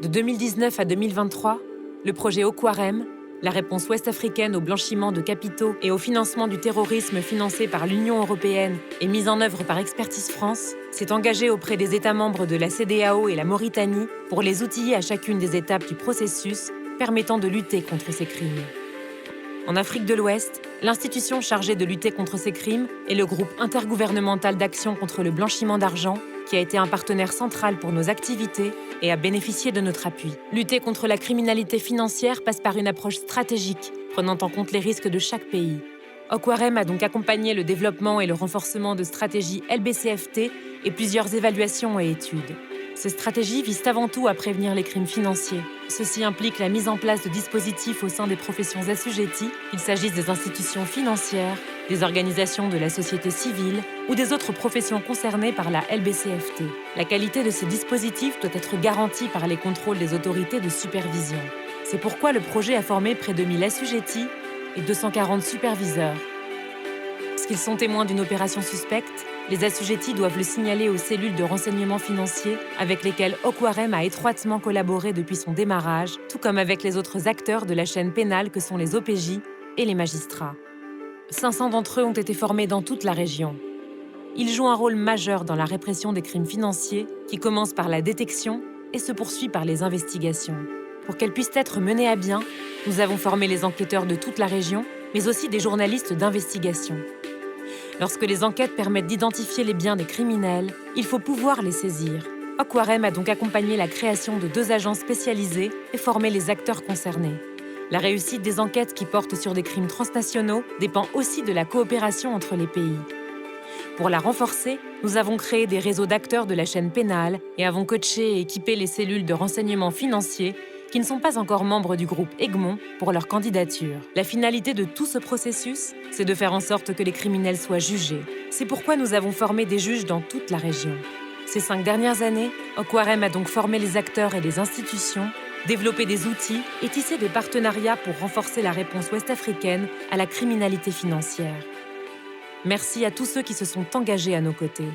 De 2019 à 2023, le projet Okuarem, la réponse ouest-africaine au blanchiment de capitaux et au financement du terrorisme financé par l'Union européenne et mis en œuvre par Expertise France, s'est engagé auprès des États membres de la CEDEAO et la Mauritanie pour les outiller à chacune des étapes du processus permettant de lutter contre ces crimes. En Afrique de l'Ouest, l'institution chargée de lutter contre ces crimes est le groupe intergouvernemental d'action contre le blanchiment d'argent, qui a été un partenaire central pour nos activités et a bénéficié de notre appui. Lutter contre la criminalité financière passe par une approche stratégique, prenant en compte les risques de chaque pays. Okuarem a donc accompagné le développement et le renforcement de stratégies LBCFT et plusieurs évaluations et études. Ces stratégies visent avant tout à prévenir les crimes financiers. Ceci implique la mise en place de dispositifs au sein des professions assujetties, qu'il s'agisse des institutions financières, des organisations de la société civile ou des autres professions concernées par la LBCFT. La qualité de ces dispositifs doit être garantie par les contrôles des autorités de supervision. C'est pourquoi le projet a formé près de 1000 assujettis et 240 superviseurs. Lorsqu'ils sont témoins d'une opération suspecte, les assujettis doivent le signaler aux cellules de renseignement financier avec lesquelles Okuarem a étroitement collaboré depuis son démarrage, tout comme avec les autres acteurs de la chaîne pénale que sont les OPJ et les magistrats. 500 d'entre eux ont été formés dans toute la région. Ils jouent un rôle majeur dans la répression des crimes financiers qui commence par la détection et se poursuit par les investigations. Pour qu'elles puissent être menées à bien, nous avons formé les enquêteurs de toute la région, mais aussi des journalistes d'investigation. Lorsque les enquêtes permettent d'identifier les biens des criminels, il faut pouvoir les saisir. Okuarem a donc accompagné la création de 2 agences spécialisées et formé les acteurs concernés. La réussite des enquêtes qui portent sur des crimes transnationaux dépend aussi de la coopération entre les pays. Pour la renforcer, nous avons créé des réseaux d'acteurs de la chaîne pénale et avons coaché et équipé les cellules de renseignement financier qui ne sont pas encore membres du groupe Egmont pour leur candidature. La finalité de tout ce processus, c'est de faire en sorte que les criminels soient jugés. C'est pourquoi nous avons formé des juges dans toute la région. Ces 5 dernières années, Okuarem a donc formé les acteurs et les institutions, développé des outils et tissé des partenariats pour renforcer la réponse ouest-africaine à la criminalité financière. Merci à tous ceux qui se sont engagés à nos côtés.